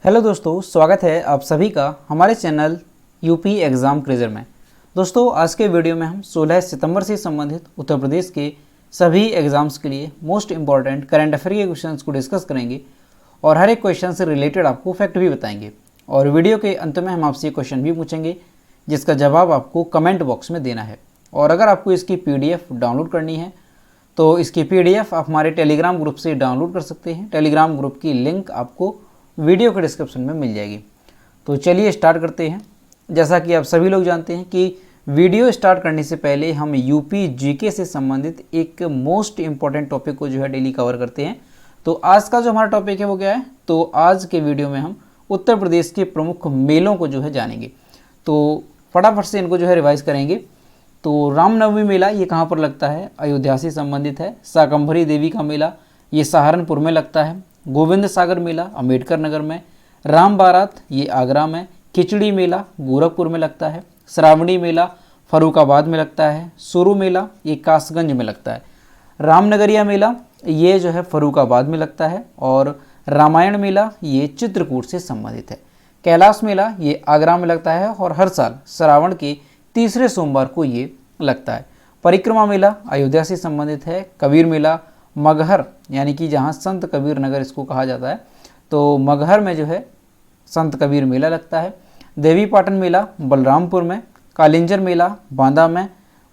Hello दोस्तों, स्वागत है आप सभी का हमारे चैनल यूपी एग्ज़ाम क्रेजर में। दोस्तों, आज के वीडियो में हम 16 सितंबर से संबंधित उत्तर प्रदेश के सभी एग्ज़ाम्स के लिए मोस्ट इम्पॉर्टेंट करंट अफेयर के क्वेश्चंस को डिस्कस करेंगे और हर एक क्वेश्चन से रिलेटेड आपको फैक्ट भी बताएंगे। और वीडियो के अंत में हम आपसे क्वेश्चन भी पूछेंगे जिसका जवाब आपको कमेंट बॉक्स में देना है। और अगर आपको इसकी PDF डाउनलोड करनी है तो इसकी PDF आप हमारे टेलीग्राम ग्रुप से डाउनलोड कर सकते हैं। टेलीग्राम ग्रुप की लिंक आपको वीडियो के डिस्क्रिप्शन में मिल जाएगी। तो चलिए स्टार्ट करते हैं। जैसा कि आप सभी लोग जानते हैं कि वीडियो स्टार्ट करने से पहले हम यूपी जीके से संबंधित एक मोस्ट इम्पॉर्टेंट टॉपिक को जो है डेली कवर करते हैं। तो आज का जो हमारा टॉपिक है वो क्या है, तो आज के वीडियो में हम उत्तर प्रदेश के प्रमुख मेलों को जो है जानेंगे। तो फटाफट से इनको जो है रिवाइज करेंगे। तो रामनवमी मेला ये कहाँ पर लगता है, अयोध्या से संबंधित है। शाकंभरी देवी का मेला ये सहारनपुर में लगता है। गोविंद सागर मेला अम्बेडकर नगर में। राम बारात ये आगरा में। खिचड़ी मेला गोरखपुर में लगता है। श्रावणी मेला फरुखाबाद में लगता है। सुरु मेला ये कासगंज में लगता है। रामनगरिया मेला ये जो है फरुखाबाद में लगता है। और रामायण मेला ये चित्रकूट से संबंधित है। कैलाश मेला ये आगरा में लगता है और हर साल श्रावण के तीसरे सोमवार को ये लगता है। परिक्रमा मेला अयोध्या से संबंधित है। कबीर मेला मगहर यानी कि जहाँ संत कबीर नगर इसको कहा जाता है, तो मगहर में जो है संत कबीर मेला लगता है। देवी पाटन मेला बलरामपुर में। कालिंजर मेला बांदा में।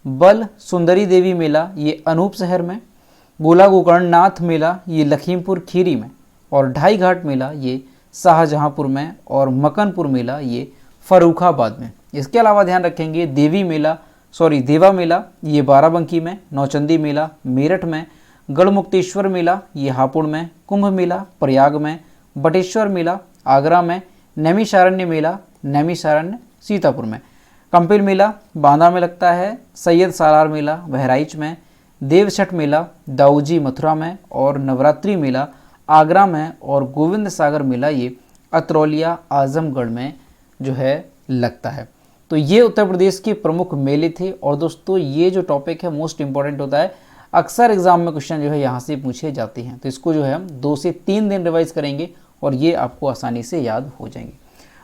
बल सुंदरी देवी मेला ये अनूप शहर में। गोला गोकर्णनाथ मेला ये लखीमपुर खीरी में। और ढाई घाट मेला ये शाहजहाँपुर में। और मकनपुर मेला ये फर्रुखाबाद में। इसके अलावा ध्यान रखेंगे देवा मेला ये बाराबंकी में। नौचंदी मेला मेरठ में। गढ़मुक्तेश्वर मेला ये हापुड़ में। कुंभ मेला प्रयाग में। बटेश्वर मेला आगरा में। नैमिषारण्य मेला नैमिषारण्य सीतापुर में। कंपिल मेला बांदा में लगता है। सैयद सालार मेला बहराइच में। देवछठ मेला दाऊजी मथुरा में। और नवरात्रि मेला आगरा में। और गोविंद सागर मेला ये अतरौलिया आजमगढ़ में जो है लगता है। तो ये उत्तर प्रदेश के प्रमुख मेले थे। और दोस्तों, ये जो टॉपिक है मोस्ट इंपॉर्टेंट होता है। अक्सर एग्जाम में क्वेश्चन जो है यहाँ से पूछे जाते हैं। तो इसको जो है हम 2 से 3 दिन रिवाइज करेंगे और ये आपको आसानी से याद हो जाएंगे।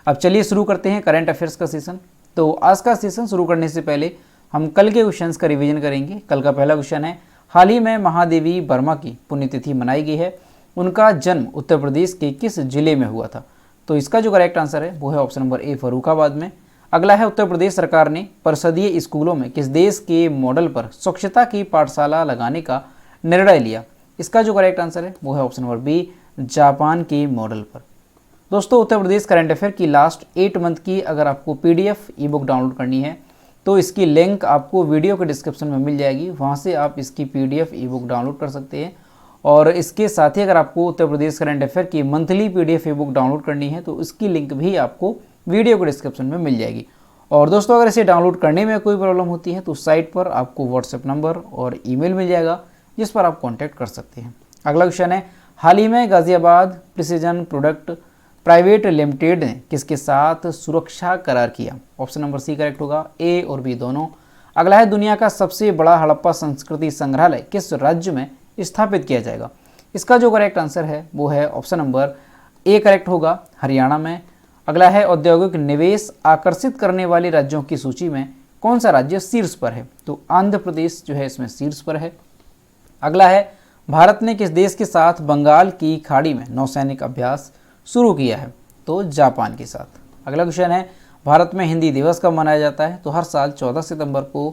अब चलिए शुरू करते हैं करंट अफेयर्स का सेशन। तो आज का सेशन शुरू करने से पहले हम कल के क्वेश्चंस का रिवीजन करेंगे। कल का पहला क्वेश्चन है, हाल ही में महादेवी वर्मा की पुण्यतिथि मनाई गई है। उनका जन्म उत्तर प्रदेश के किस जिले में हुआ था? तो इसका जो करेक्ट आंसर है वो है ऑप्शन नंबर ए, फर्रुखाबाद में। अगला है, उत्तर प्रदेश सरकार ने परिषदीय स्कूलों में किस देश के मॉडल पर स्वच्छता की पाठशाला लगाने का निर्णय लिया? इसका जो करेक्ट आंसर है वो है ऑप्शन नंबर बी, जापान के मॉडल पर। दोस्तों, उत्तर प्रदेश करंट अफेयर की लास्ट 8 मंथ की अगर आपको PDF ई बुक डाउनलोड करनी है तो इसकी लिंक आपको वीडियो के डिस्क्रिप्शन में मिल जाएगी। वहाँ से आप इसकी PDF ई बुक डाउनलोड कर सकते हैं। और इसके साथ ही अगर आपको उत्तर प्रदेश करंट अफेयर की मंथली PDF ई बुक डाउनलोड करनी है तो उसकी लिंक भी आपको वीडियो के डिस्क्रिप्शन में मिल जाएगी। और दोस्तों, अगर इसे डाउनलोड करने में कोई प्रॉब्लम होती है तो साइट पर आपको WhatsApp नंबर और ईमेल मिल जाएगा जिस पर आप कांटेक्ट कर सकते हैं। अगला क्वेश्चन है, हाल ही में Ghaziabad precision product private limited ने किसके साथ सुरक्षा करार किया? ऑप्शन नंबर सी करेक्ट होगा, ए और बी दोनों। अगला है, दुनिया का सबसे बड़ा हड़प्पा संस्कृति संग्रहालय किस राज्य में स्थापित किया जाएगा? इसका जो करेक्ट आंसर है वो है ऑप्शन नंबर ए करेक्ट होगा, हरियाणा में। अगला है, औद्योगिक निवेश आकर्षित करने वाले राज्यों की सूची में कौन सा राज्य शीर्ष पर है? तो आंध्र प्रदेश जो है इसमें शीर्ष पर है। अगला है, भारत ने किस देश के साथ बंगाल की खाड़ी में नौसैनिक अभ्यास शुरू किया है? तो जापान के साथ। अगला क्वेश्चन है, भारत में हिंदी दिवस कब मनाया जाता है? तो हर साल 14 सितंबर को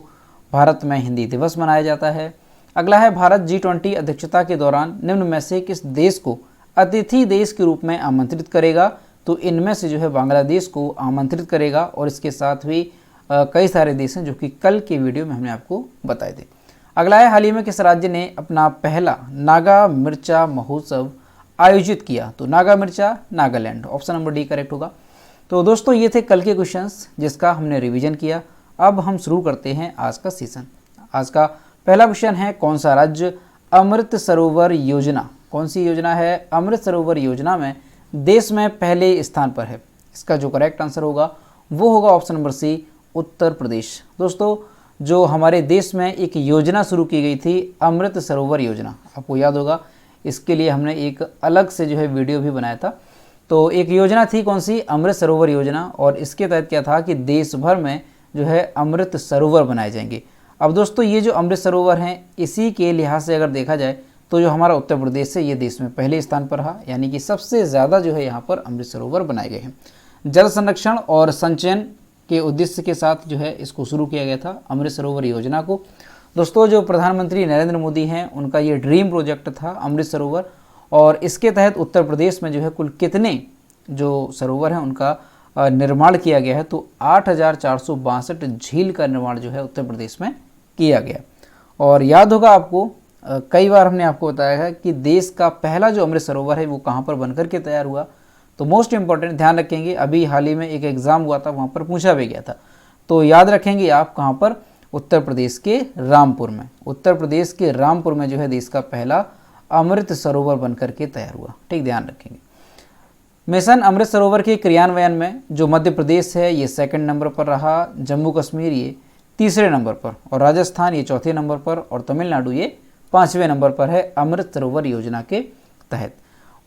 भारत में हिंदी दिवस मनाया जाता है। अगला है, भारत G20 अध्यक्षता के दौरान निम्न में से किस देश को अतिथि देश के रूप में आमंत्रित करेगा? तो इनमें से जो है बांग्लादेश को आमंत्रित करेगा। और इसके साथ भी कई सारे देश हैं जो कि कल के वीडियो में हमने आपको बताए थे। अगला है, हाल ही में किस राज्य ने अपना पहला नागा मिर्चा महोत्सव आयोजित किया? तो नागा मिर्चा Nagaland. Option number D correct होगा। तो दोस्तों, ये थे कल के क्वेश्चंस जिसका हमने रिवीजन किया। अब हम शुरू करते हैं आज का सेशन। आज का पहला क्वेश्चन है, कौन सा राज्य अमृत सरोवर योजना, कौन सी योजना है अमृत सरोवर योजना में देश में पहले स्थान पर है? इसका जो करेक्ट आंसर होगा वो होगा ऑप्शन नंबर सी, उत्तर प्रदेश। दोस्तों, जो हमारे देश में एक योजना शुरू की गई थी अमृत सरोवर योजना, आपको याद होगा, इसके लिए हमने एक अलग से जो है वीडियो भी बनाया था। तो एक योजना थी कौन सी, अमृत सरोवर योजना, और इसके तहत क्या था कि देश भर में जो है अमृत सरोवर बनाए जाएंगे। अब दोस्तों ये जो अमृत सरोवर हैं, इसी के लिहाज से अगर देखा जाए तो जो हमारा उत्तर प्रदेश है ये देश में पहले स्थान पर रहा, यानी कि सबसे ज़्यादा जो है यहाँ पर अमृत सरोवर बनाए गए हैं। जल संरक्षण और संचयन के उद्देश्य के साथ जो है इसको शुरू किया गया था अमृत सरोवर योजना को। दोस्तों जो प्रधानमंत्री नरेंद्र मोदी हैं उनका ये ड्रीम प्रोजेक्ट था अमृत सरोवर, और इसके तहत उत्तर प्रदेश में जो है कुल कितने जो सरोवर हैं उनका निर्माण किया गया है, तो 8,462 झील का निर्माण जो है उत्तर प्रदेश में किया गया। और याद होगा आपको, कई बार हमने आपको बताया है कि देश का पहला जो अमृत सरोवर है वो कहाँ पर बनकर के तैयार हुआ। तो मोस्ट इंपॉर्टेंट ध्यान रखेंगे, अभी हाल ही में एक एग्ज़ाम हुआ था, वहाँ पर पूछा भी गया था, तो याद रखेंगे आप कहाँ पर, उत्तर प्रदेश के रामपुर में। उत्तर प्रदेश के रामपुर में जो है देश का पहला अमृत सरोवर बनकर के तैयार हुआ। ठीक, ध्यान रखेंगे। मिशन अमृत सरोवर के क्रियान्वयन में जो मध्य प्रदेश है ये 2nd नंबर पर रहा, जम्मू कश्मीर ये 3रे नंबर पर, और राजस्थान ये 4थे नंबर पर, और तमिलनाडु ये 5वें नंबर पर है अमृत सरोवर योजना के तहत।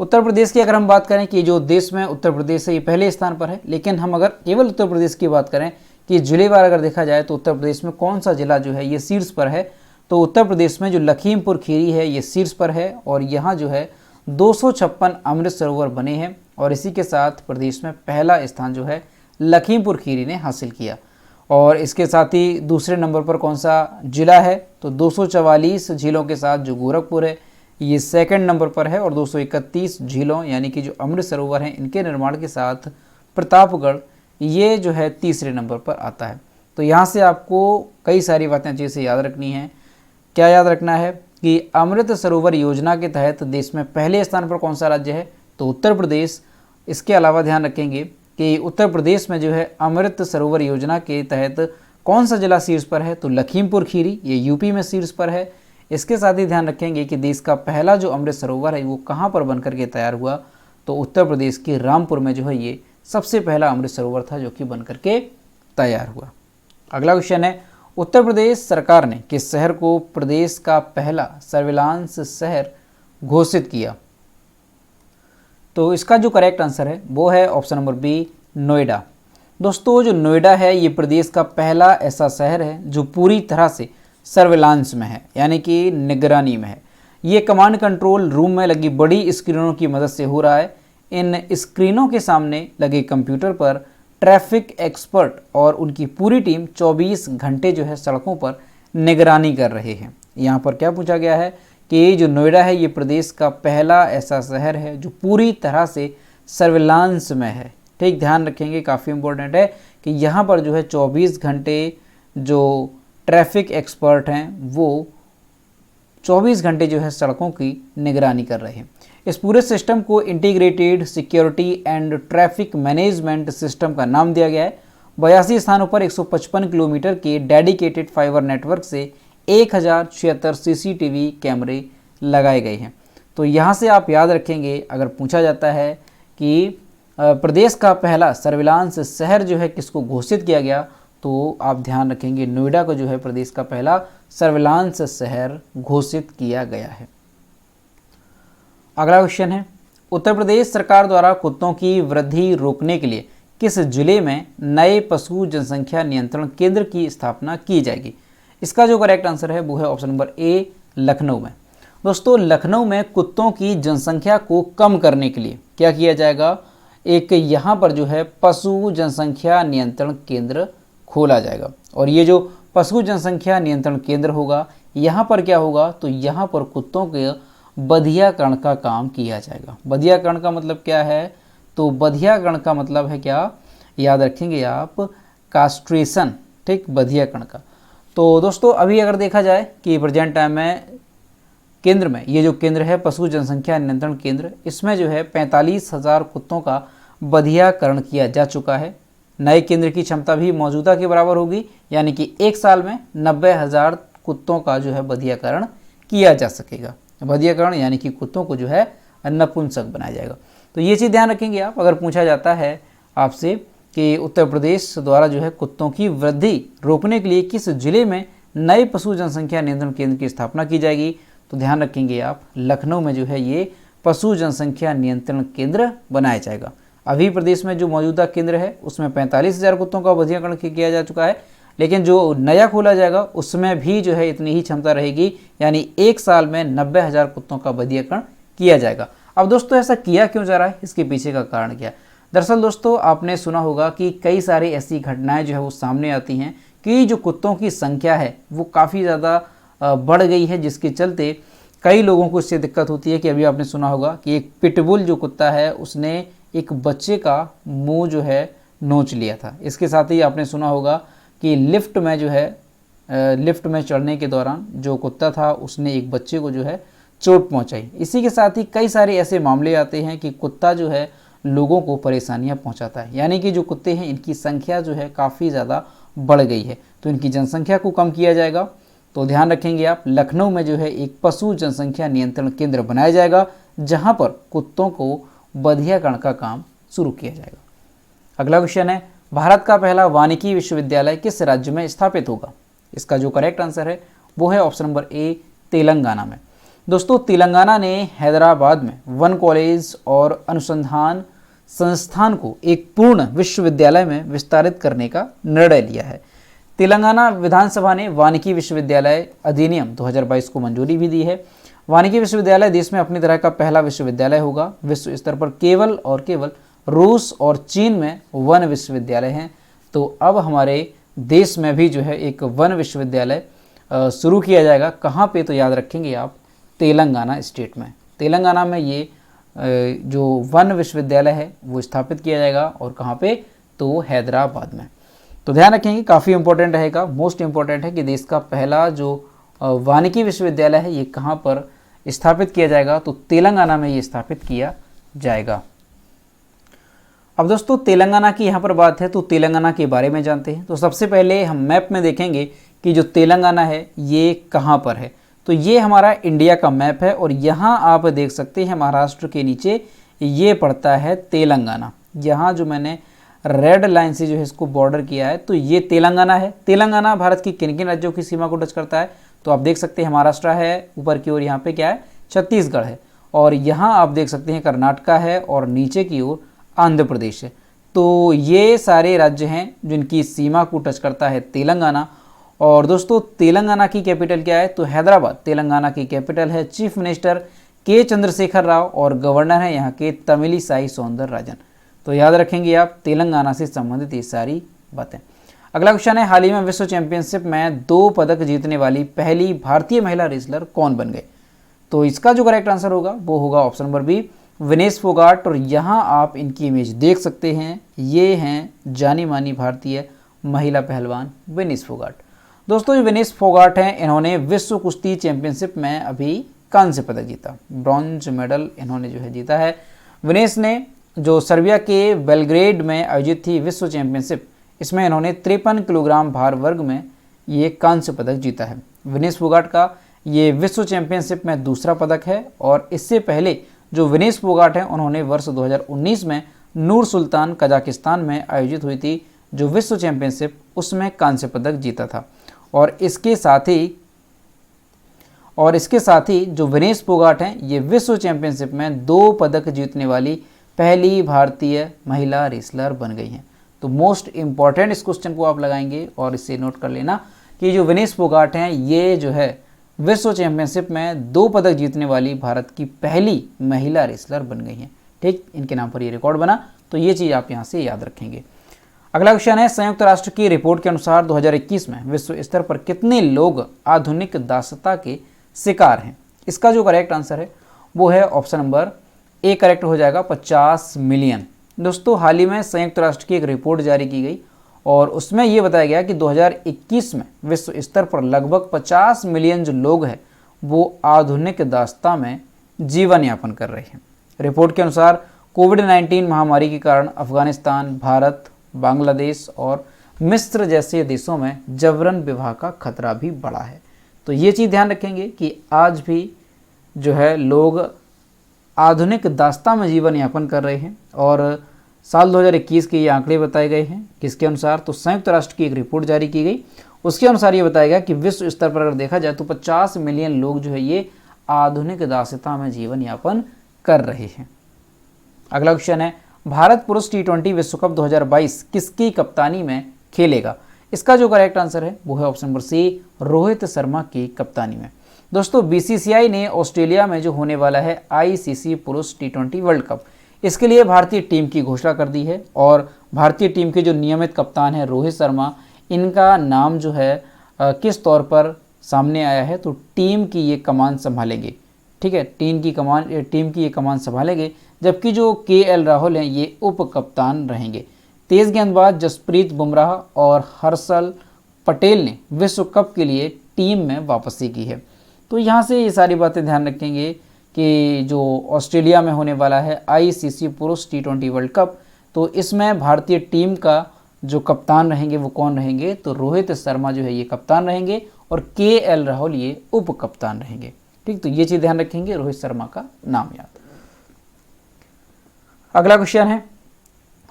उत्तर प्रदेश की अगर हम बात करें कि जो देश में उत्तर प्रदेश है ये पहले स्थान पर है, लेकिन हम अगर केवल उत्तर प्रदेश की बात करें कि जिलेवार अगर देखा जाए तो उत्तर प्रदेश में कौन सा जिला जो है ये शीर्ष पर है, तो उत्तर प्रदेश में जो लखीमपुर खीरी है ये शीर्ष पर है, और यहाँ जो है 256 अमृत सरोवर बने हैं, और इसी के साथ प्रदेश में पहला स्थान जो है लखीमपुर खीरी ने हासिल किया। और इसके साथ ही दूसरे नंबर पर कौन सा जिला है, तो 244 झीलों के साथ जो गोरखपुर है ये 2nd नंबर पर है, और 231 झीलों यानी कि जो अमृत सरोवर हैं इनके निर्माण के साथ प्रतापगढ़ ये जो है 3रे नंबर पर आता है। तो यहाँ से आपको कई सारी बातें अच्छे से याद रखनी हैं। क्या याद रखना है कि अमृत सरोवर योजना के तहत देश में पहले स्थान पर कौन सा राज्य है, तो उत्तर प्रदेश। इसके अलावा ध्यान रखेंगे कि उत्तर प्रदेश में जो है अमृत सरोवर योजना के तहत कौन सा जिला शीर्ष पर है, तो लखीमपुर खीरी ये यूपी में शीर्ष पर है। इसके साथ ही ध्यान रखेंगे कि देश का पहला जो अमृत सरोवर है वो कहाँ पर बनकर के तैयार हुआ, तो उत्तर प्रदेश के रामपुर में जो है ये सबसे पहला अमृत सरोवर था जो कि बनकर के तैयार हुआ। अगला क्वेश्चन है, उत्तर प्रदेश सरकार ने किस शहर को प्रदेश का पहला सर्विलांस शहर घोषित किया, तो इसका जो करेक्ट आंसर है वो है ऑप्शन नंबर बी, नोएडा। दोस्तों जो नोएडा है ये प्रदेश का पहला ऐसा शहर है जो पूरी तरह से सर्विलांस में है, यानी कि निगरानी में है। ये कमांड कंट्रोल रूम में लगी बड़ी स्क्रीनों की मदद से हो रहा है। इन स्क्रीनों के सामने लगे कंप्यूटर पर ट्रैफिक एक्सपर्ट और उनकी पूरी टीम 24 घंटे जो है सड़कों पर निगरानी कर रहे हैं। यहाँ पर क्या पूछा गया है कि जो नोएडा है ये प्रदेश का पहला ऐसा शहर है जो पूरी तरह से सर्विलांस में है। ठीक, ध्यान रखेंगे, काफ़ी इंपॉर्टेंट है कि यहाँ पर जो है 24 घंटे जो ट्रैफिक एक्सपर्ट हैं वो 24 घंटे जो है सड़कों की निगरानी कर रहे हैं। इस पूरे सिस्टम को integrated security and traffic management system का नाम दिया गया है। 82 स्थानों पर 155 किलोमीटर के डेडिकेटेड फाइबर नेटवर्क से 1076 सीसीटीवी कैमरे लगाए गए हैं। तो यहाँ से आप याद रखेंगे, अगर पूछा जाता है कि प्रदेश का पहला सर्विलांस शहर जो है किसको घोषित किया गया, तो आप ध्यान रखेंगे नोएडा को जो है प्रदेश का पहला सर्विलांस शहर घोषित किया गया है। अगला क्वेश्चन है, उत्तर प्रदेश सरकार द्वारा कुत्तों की वृद्धि रोकने के लिए किस जिले में नए पशु जनसंख्या नियंत्रण केंद्र की स्थापना की जाएगी? इसका जो करेक्ट आंसर है वो है ऑप्शन नंबर ए, लखनऊ में। दोस्तों लखनऊ में कुत्तों की जनसंख्या को कम करने के लिए क्या किया जाएगा, एक यहाँ पर जो है पशु जनसंख्या नियंत्रण केंद्र खोला जाएगा। और ये जो पशु जनसंख्या नियंत्रण केंद्र होगा यहाँ पर क्या होगा, तो यहाँ पर कुत्तों के बधियाकरण का काम किया जाएगा। बधियाकरण का मतलब क्या है, तो बधियाकरण का मतलब है क्या, याद रखेंगे आप, कास्ट्रेशन। ठीक, बधियाकरण का। तो दोस्तों अभी अगर देखा जाए कि प्रेजेंट टाइम में केंद्र में ये जो केंद्र है पशु जनसंख्या नियंत्रण केंद्र, इसमें जो है 45,000 कुत्तों का बधियाकरण किया जा चुका है। नए केंद्र की क्षमता भी मौजूदा के बराबर होगी, यानी कि एक साल में 90,000 कुत्तों का जो है बधियाकरण किया जा सकेगा। बधियाकरण यानी कि कुत्तों को जो है नपुंसक बनाया जाएगा। तो ये चीज़ ध्यान रखेंगे आप, अगर पूछा जाता है आपसे कि उत्तर प्रदेश द्वारा जो है कुत्तों की वृद्धि रोकने के लिए किस जिले में नए पशु जनसंख्या नियंत्रण केंद्र की स्थापना की जाएगी, तो ध्यान रखेंगे आप लखनऊ में जो है ये पशु जनसंख्या नियंत्रण केंद्र बनाया जाएगा। अभी प्रदेश में जो मौजूदा केंद्र है उसमें 45,000 कुत्तों का बधियाकरण किया जा चुका है, लेकिन जो नया खोला जाएगा उसमें भी जो है इतनी ही क्षमता रहेगी, यानी 1 साल में 90,000 कुत्तों का बधियाकरण किया जाएगा। अब दोस्तों ऐसा किया क्यों जा रहा है, इसके पीछे का कारण क्या है? दरअसल दोस्तों आपने सुना होगा कि कई सारी ऐसी घटनाएं जो है वो सामने आती हैं कि जो कुत्तों की संख्या है वो काफ़ी ज़्यादा बढ़ गई है, जिसके चलते कई लोगों को इससे दिक्कत होती है कि अभी आपने सुना होगा कि एक पिटबुल जो कुत्ता है उसने एक बच्चे का मुंह जो है नोच लिया था। इसके साथ ही आपने सुना होगा कि लिफ्ट में चढ़ने के दौरान जो कुत्ता था उसने एक बच्चे को जो है चोट पहुंचाई। इसी के साथ ही कई सारे ऐसे मामले आते हैं कि कुत्ता जो है लोगों को परेशानियां पहुंचाता है, यानी कि जो कुत्ते हैं इनकी संख्या जो है काफ़ी ज़्यादा बढ़ गई है, तो इनकी जनसंख्या को कम किया जाएगा। तो ध्यान रखेंगे आप, लखनऊ में जो है एक पशु जनसंख्या नियंत्रण केंद्र बनाया जाएगा जहां पर कुत्तों को बधियाकरण का काम शुरू किया जाएगा। अगला क्वेश्चन है, भारत का पहला वानिकी विश्वविद्यालय किस राज्य में स्थापित होगा? इसका जो करेक्ट आंसर है वो है ऑप्शन नंबर ए, तेलंगाना में। दोस्तों तेलंगाना ने हैदराबाद में वन कॉलेज और अनुसंधान संस्थान को एक पूर्ण विश्वविद्यालय में विस्तारित करने का निर्णय लिया है। तेलंगाना विधानसभा ने वानिकी विश्वविद्यालय अधिनियम 2022 को मंजूरी भी दी है। वानिकी विश्वविद्यालय देश में अपनी तरह का पहला विश्वविद्यालय होगा। विश्व स्तर पर केवल और केवल रूस और चीन में वन विश्वविद्यालय हैं, तो अब हमारे देश में भी जो है एक वन विश्वविद्यालय शुरू किया जाएगा। कहाँ पे? तो याद रखेंगे आप, तेलंगाना स्टेट में। तेलंगाना में ये जो वन विश्वविद्यालय है वो स्थापित किया जाएगा, और कहाँ पे? तो हैदराबाद में। तो ध्यान रखेंगे, काफ़ी इंपॉर्टेंट रहेगा, मोस्ट इंपॉर्टेंट है कि देश का पहला जो वानिकी विश्वविद्यालय है ये कहाँ पर स्थापित किया जाएगा? तो तेलंगाना में ये स्थापित किया जाएगा। अब दोस्तों तेलंगाना की यहाँ पर बात है, तो तेलंगाना के बारे में जानते हैं। तो सबसे पहले हम मैप में देखेंगे कि जो तेलंगाना है ये कहाँ पर है। तो ये हमारा इंडिया का मैप है, और यहाँ आप देख सकते हैं महाराष्ट्र के नीचे ये पड़ता है तेलंगाना। यहाँ जो मैंने रेड लाइन से जो है इसको बॉर्डर किया है, तो ये तेलंगाना है। तेलंगाना भारत की किन किन राज्यों की सीमा को टच करता है? तो आप देख सकते हैं महाराष्ट्र है ऊपर की ओर, यहाँ पे क्या है? छत्तीसगढ़ है, और यहाँ आप देख सकते हैं कर्नाटका है, और नीचे की ओर आंध्र प्रदेश है। तो ये सारे राज्य हैं जिनकी सीमा को टच करता है तेलंगाना। और दोस्तों तेलंगाना की कैपिटल क्या है? तो हैदराबाद तेलंगाना की कैपिटल है। चीफ मिनिस्टर के चंद्रशेखर राव, और गवर्नर है यहाँ के तमिलिसाई सौंदरराजन। तो याद रखेंगे आप तेलंगाना से संबंधित ये सारी बातें। अगला क्वेश्चन है, हाल ही में विश्व चैंपियनशिप में 2 पदक जीतने वाली पहली भारतीय महिला रेसलर कौन बन गए? तो इसका जो करेक्ट आंसर होगा वो होगा option number B, Vinesh Phogat. और यहाँ आप इनकी इमेज देख सकते हैं, ये हैं जानी मानी भारतीय महिला पहलवान विनेश फोगाट। दोस्तों ये विनेश फोगाट हैं, इन्होंने विश्व कुश्ती चैंपियनशिप में अभी कांस्य पदक जीता, ब्रॉन्ज मेडल इन्होंने जो है जीता है। विनेश ने जो सर्बिया के बेलग्रेड में आयोजित थी विश्व चैंपियनशिप, इसमें इन्होंने 53 किलोग्राम भार वर्ग में ये कांस्य पदक जीता है। विनेश फोगाट का ये विश्व चैंपियनशिप में दूसरा पदक है, और इससे पहले जो विनेश फोगाट हैं उन्होंने वर्ष 2019 में नूर सुल्तान कजाकिस्तान में आयोजित हुई थी जो विश्व चैंपियनशिप, उसमें कांस्य पदक जीता था। और इसके साथ ही जो विनेश फोगाट हैं ये विश्व चैंपियनशिप में 2 पदक जीतने वाली पहली भारतीय महिला रेसलर बन गई हैं। तो मोस्ट इंपॉर्टेंट इस क्वेश्चन को आप लगाएंगे और इसे नोट कर लेना कि जो विनेश फोगाट हैं ये जो है विश्व चैंपियनशिप में 2 पदक जीतने वाली भारत की पहली महिला रेसलर बन गई हैं। ठीक, इनके नाम पर ये रिकॉर्ड बना, तो ये चीज़ आप यहाँ से याद रखेंगे। अगला क्वेश्चन है, संयुक्त राष्ट्र की रिपोर्ट के अनुसार 2021 में विश्व स्तर पर कितने लोग आधुनिक दासता के शिकार हैं? इसका जो करेक्ट आंसर है वो है ऑप्शन नंबर ए करेक्ट हो जाएगा, 50 मिलियन। दोस्तों हाल ही में संयुक्त राष्ट्र की एक रिपोर्ट जारी की गई और उसमें ये बताया गया कि 2021 में विश्व स्तर पर लगभग 50 मिलियन जो लोग हैं वो आधुनिक दासता में जीवन यापन कर रहे हैं। रिपोर्ट के अनुसार कोविड-19 महामारी के कारण अफगानिस्तान, भारत, बांग्लादेश और मिस्र जैसे देशों में जबरन विवाह का खतरा भी बढ़ा है। तो ये चीज़ ध्यान रखेंगे कि आज भी जो है लोग आधुनिक दासता में जीवन यापन कर रहे हैं। और साल 2021 के ये आंकड़े बताए गए हैं, किसके अनुसार? तो संयुक्त राष्ट्र की एक रिपोर्ट जारी की गई, उसके अनुसार ये बताया गया कि विश्व स्तर पर अगर देखा जाए तो 50 मिलियन लोग जो है ये आधुनिक दासता में जीवन यापन कर रहे हैं। अगला क्वेश्चन है, भारत पुरुष T20 विश्व कप 2022 किसकी कप्तानी में खेलेगा? इसका जो करेक्ट आंसर है वो है option number C, Rohit Sharma की कप्तानी में। दोस्तों BCCI ने ऑस्ट्रेलिया में जो होने वाला है ICC पुरुष T20 वर्ल्ड कप, इसके लिए भारतीय टीम की घोषणा कर दी है और भारतीय टीम के जो नियमित कप्तान हैं रोहित शर्मा, इनका नाम जो है किस तौर पर सामने आया है, तो टीम की ये कमान संभालेंगे। ठीक है, टीम की ये कमान संभालेंगे, जबकि जो KL राहुल हैं ये उप कप्तान रहेंगे। तेज गेंदबाज जसप्रीत बुमराह और हर्षल पटेल ने विश्व कप के लिए टीम में वापसी की है। तो यहाँ से ये सारी बातें ध्यान रखेंगे कि जो ऑस्ट्रेलिया में होने वाला है ICC पुरुष T20 वर्ल्ड कप, तो इसमें भारतीय टीम का जो कप्तान रहेंगे वो कौन रहेंगे, तो रोहित शर्मा जो है ये कप्तान रहेंगे और KL राहुल ये उप कप्तान रहेंगे। ठीक, तो ये चीज़ ध्यान रखेंगे, रोहित शर्मा का नाम याद। अगला क्वेश्चन है,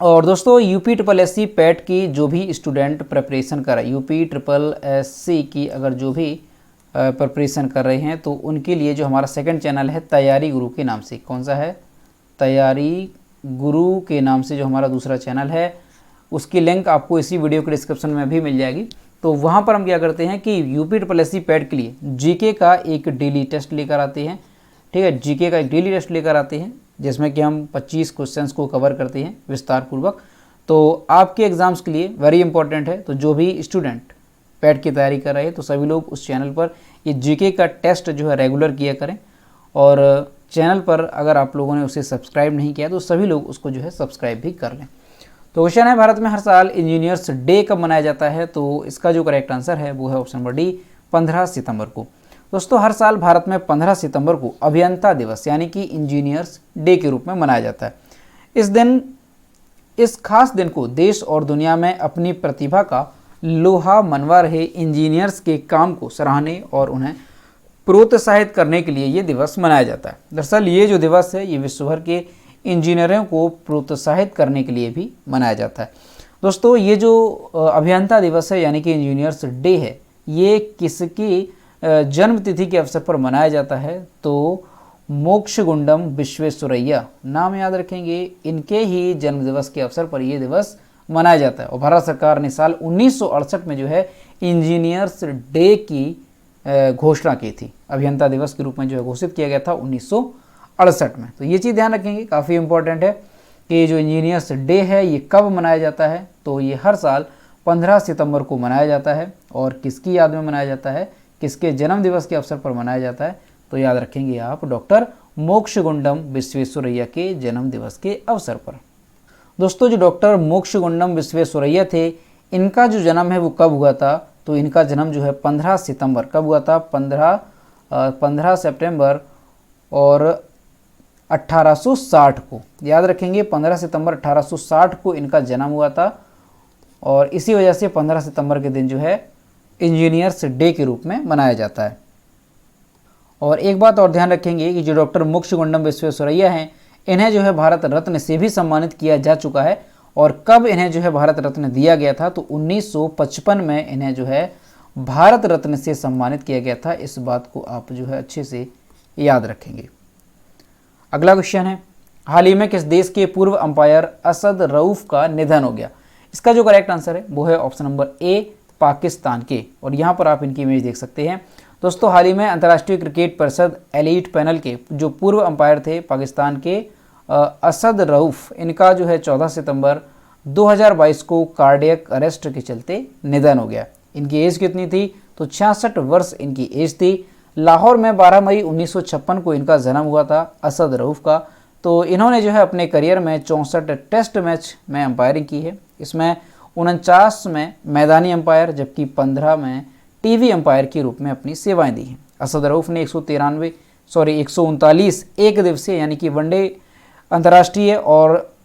और दोस्तों UPSSC पैट की जो भी स्टूडेंट प्रिपरेशन कर रहा है, UPSSC की अगर जो भी प्रिपरेशन कर रहे हैं, तो उनके लिए जो हमारा सेकंड चैनल है तैयारी गुरु के नाम से, कौन सा है, तैयारी गुरु के नाम से जो हमारा दूसरा चैनल है, उसकी लिंक आपको इसी वीडियो के डिस्क्रिप्शन में भी मिल जाएगी। तो वहाँ पर हम क्या करते हैं कि UPSSC पैट के लिए GK का एक डेली टेस्ट लेकर आते हैं। ठीक है, GK का एक डेली टेस्ट लेकर आते हैं जिसमें कि हम 25 क्वेश्चंस को कवर करते हैं विस्तार पूर्वक। तो आपके एग्ज़ाम्स के लिए वेरी इंपॉर्टेंट है, तो जो भी स्टूडेंट पैट की तैयारी कर रहे हैं तो सभी लोग उस चैनल पर ये GK का टेस्ट जो है रेगुलर किया करें। और चैनल पर अगर आप लोगों ने उसे सब्सक्राइब नहीं किया तो सभी लोग उसको जो है सब्सक्राइब भी कर लें। तो क्वेश्चन है, भारत में हर साल इंजीनियर्स डे कब मनाया जाता है? तो इसका जो करेक्ट आंसर है वो है ऑप्शन नंबर डी, 15 सितंबर को। दोस्तों हर साल भारत में 15 सितंबर को अभियंता दिवस यानी कि इंजीनियर्स डे के रूप में मनाया जाता है। इस खास दिन को देश और दुनिया में अपनी प्रतिभा का लोहा मनवा रहे इंजीनियर्स के काम को सराहने और उन्हें प्रोत्साहित करने के लिए ये दिवस मनाया जाता है। दरअसल ये जो दिवस है ये विश्व भर के इंजीनियरों को प्रोत्साहित करने के लिए भी मनाया जाता है। दोस्तों ये जो अभियंता दिवस है यानी कि इंजीनियर्स डे है, ये किसकी जन्म तिथि के अवसर पर मनाया जाता है? तो मोक्षगुंडम विश्वेश्वरैया, नाम याद रखेंगे, इनके ही जन्म दिवस के अवसर पर ये दिवस मनाया जाता है। और भारत सरकार ने साल 1968 में जो है इंजीनियर्स डे की घोषणा की थी, अभियंता दिवस के रूप में जो है घोषित किया गया था 1968 में। तो ये चीज़ ध्यान रखेंगे, काफ़ी इंपॉर्टेंट है कि जो इंजीनियर्स डे है ये कब मनाया जाता है? तो ये हर साल 15 सितंबर को मनाया जाता है। और किसकी याद में मनाया जाता है, किसके जन्म दिवस के अवसर पर मनाया जाता है? तो याद रखेंगे आप डॉक्टर मोक्षगुंडम विश्वेश्वरैया के जन्म दिवस के अवसर पर। दोस्तों जो डॉक्टर मोक्षगुंडम विश्वेश्वरैया थे, इनका जो जन्म है वो कब हुआ था? तो इनका जन्म जो है 15 सितंबर कब हुआ था? 15 सितंबर और 1860 को, याद रखेंगे 15 सितंबर 1860 को इनका जन्म हुआ था। और इसी वजह से 15 सितंबर के दिन जो है इंजीनियर्स डे के रूप में मनाया जाता है। और एक बात और ध्यान रखेंगे कि जो डॉक्टर मोक्षगुंडम विश्वेश्वरैया हैं, इन्हें जो है भारत रत्न से भी सम्मानित किया जा चुका है। और कब इन्हें जो है भारत रत्न दिया गया था? तो 1955 में इन्हें जो है भारत रत्न से सम्मानित किया गया था। इस बात को आप जो है अच्छे से याद रखेंगे। अगला क्वेश्चन है, हाल ही में किस देश के पूर्व अंपायर असद रऊफ का निधन हो गया? इसका जो करेक्ट आंसर है वो है ऑप्शन नंबर ए, पाकिस्तान के। और यहाँ पर आप इनकी इमेज देख सकते हैं। दोस्तों हाल ही में अंतर्राष्ट्रीय क्रिकेट परिषद एलीट पैनल के जो पूर्व अंपायर थे पाकिस्तान के असद रऊफ, इनका जो है 14 सितंबर 2022 को कार्डियक अरेस्ट के चलते निधन हो गया। इनकी एज कितनी थी? तो 66 वर्ष इनकी एज थी। लाहौर में 12 मई 1956 को इनका जन्म हुआ था असद रऊफ का। तो इन्होंने जो है अपने करियर में 64 टेस्ट मैच में अंपायरिंग की है। इसमें 49 में मैदानी अंपायर जबकि 15 में टीवी अंपायर के रूप में अपनी सेवाएं दी हैं। असद रऊफ ने 139 एक दिवसीय यानी कि वनडे अंतर्राष्ट्रीय और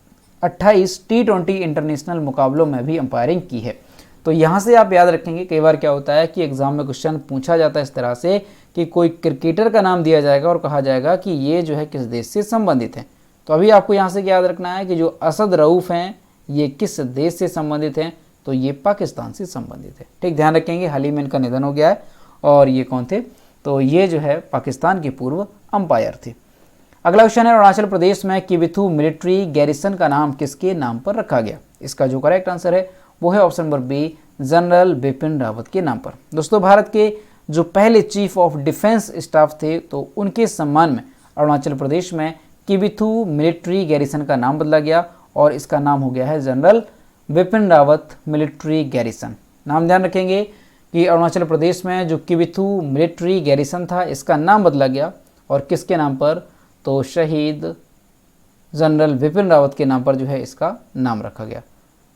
28 T20 इंटरनेशनल मुकाबलों में भी अंपायरिंग की है। तो यहाँ से आप याद रखेंगे, कई बार क्या होता है कि एग्जाम में क्वेश्चन पूछा जाता है इस तरह से कि कोई क्रिकेटर का नाम दिया जाएगा और कहा जाएगा कि ये जो है किस देश से संबंधित है। तो अभी आपको यहाँ से क्या याद रखना है कि जो असद रऊफ हैं ये किस देश से संबंधित हैं? तो ये पाकिस्तान से संबंधित है। ठीक, ध्यान रखेंगे, हाल ही में इनका निधन हो गया है। और ये कौन थे? तो ये जो है पाकिस्तान के पूर्व अंपायर थे। अगला क्वेश्चन है, अरुणाचल प्रदेश में किबिथु मिलिट्री गैरिसन का नाम किसके नाम पर रखा गया? इसका जो करेक्ट आंसर है वो है option number B, general Bipin Rawat के नाम पर। दोस्तों, भारत के जो पहले चीफ ऑफ डिफेंस स्टाफ थे तो उनके सम्मान में अरुणाचल प्रदेश में किबिथु मिलिट्री गैरिसन का नाम बदला गया और इसका नाम हो गया है general Bipin Rawat military garrison. नाम ध्यान रखेंगे कि अरुणाचल प्रदेश में जो किबिथु मिलिट्री गैरिसन था इसका नाम बदला गया और किसके नाम पर? तो शहीद जनरल बिपिन रावत के नाम पर जो है इसका नाम रखा गया।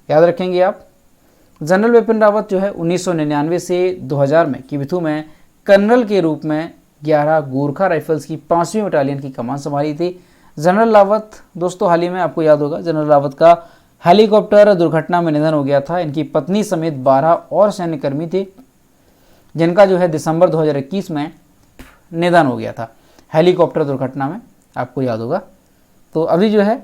याद रखेंगे आप, जनरल बिपिन रावत जो है 1999 से 2000 में किबिथु में कर्नल के रूप में 11 गोरखा राइफल्स की 5वीं बटालियन की कमान संभाली थी। जनरल रावत दोस्तों, हाल ही में आपको याद होगा जनरल रावत का हेलीकॉप्टर दुर्घटना में निधन हो गया था। इनकी पत्नी समेत 12 और सैन्यकर्मी थे जिनका जो है दिसंबर 2021 में निधन हो गया था हेलीकॉप्टर दुर्घटना में, आपको याद होगा। तो अभी जो है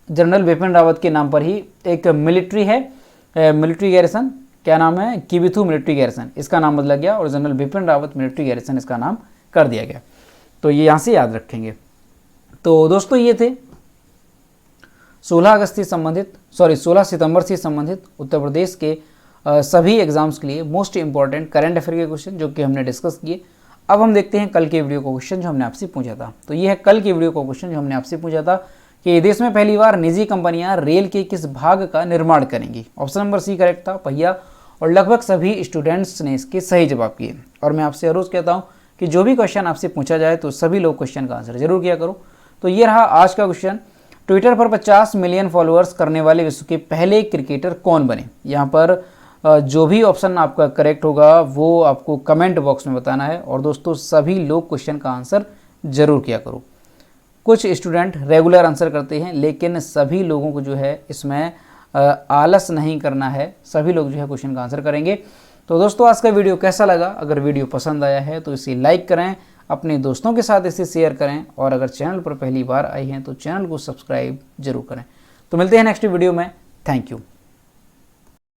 जनरल बिपिन रावत के नाम पर ही एक मिलिट्री है, मिलिट्री गैरिसन, क्या नाम है? किबिथु मिलिट्री गैरिसन, इसका नाम बदला गया और general Bipin Rawat military garrison इसका नाम कर दिया गया। तो ये यहाँ से याद रखेंगे। तो दोस्तों, ये थे 16 सितंबर से संबंधित उत्तर प्रदेश के सभी एग्जाम्स के लिए मोस्ट इंपॉर्टेंट करंट अफेयर के क्वेश्चन जो कि हमने डिस्कस किए। अब हम देखते हैं कल के वीडियो का क्वेश्चन जो हमने आपसे पूछा था। तो ये है कल के वीडियो का क्वेश्चन जो हमने आपसे पूछा था कि देश में पहली बार निजी कंपनियां रेल के किस भाग का निर्माण करेंगी? ऑप्शन नंबर सी करेक्ट था, पहिया। और लगभग सभी स्टूडेंट्स ने इसके सही जवाब किए। और मैं आपसे रोज़ कहता हूँ कि जो भी क्वेश्चन आपसे पूछा जाए तो सभी लोग क्वेश्चन का आंसर जरूर किया करो। तो ये रहा आज का क्वेश्चन। ट्विटर पर 50 मिलियन फॉलोअर्स करने वाले विश्व के पहले क्रिकेटर कौन बने? यहाँ पर जो भी ऑप्शन आपका करेक्ट होगा वो आपको कमेंट बॉक्स में बताना है। और दोस्तों, सभी लोग क्वेश्चन का आंसर जरूर किया करो। कुछ स्टूडेंट रेगुलर आंसर करते हैं लेकिन सभी लोगों को जो है इसमें आलस नहीं करना है, सभी लोग जो है क्वेश्चन का आंसर करेंगे। तो दोस्तों, आज का वीडियो कैसा लगा? अगर वीडियो पसंद आया है तो इसे लाइक करें, अपने दोस्तों के साथ इसे शेयर करें और अगर चैनल पर पहली बार आए हैं तो चैनल को सब्सक्राइब जरूर करें। तो मिलते हैं नेक्स्ट वीडियो में। Thank you.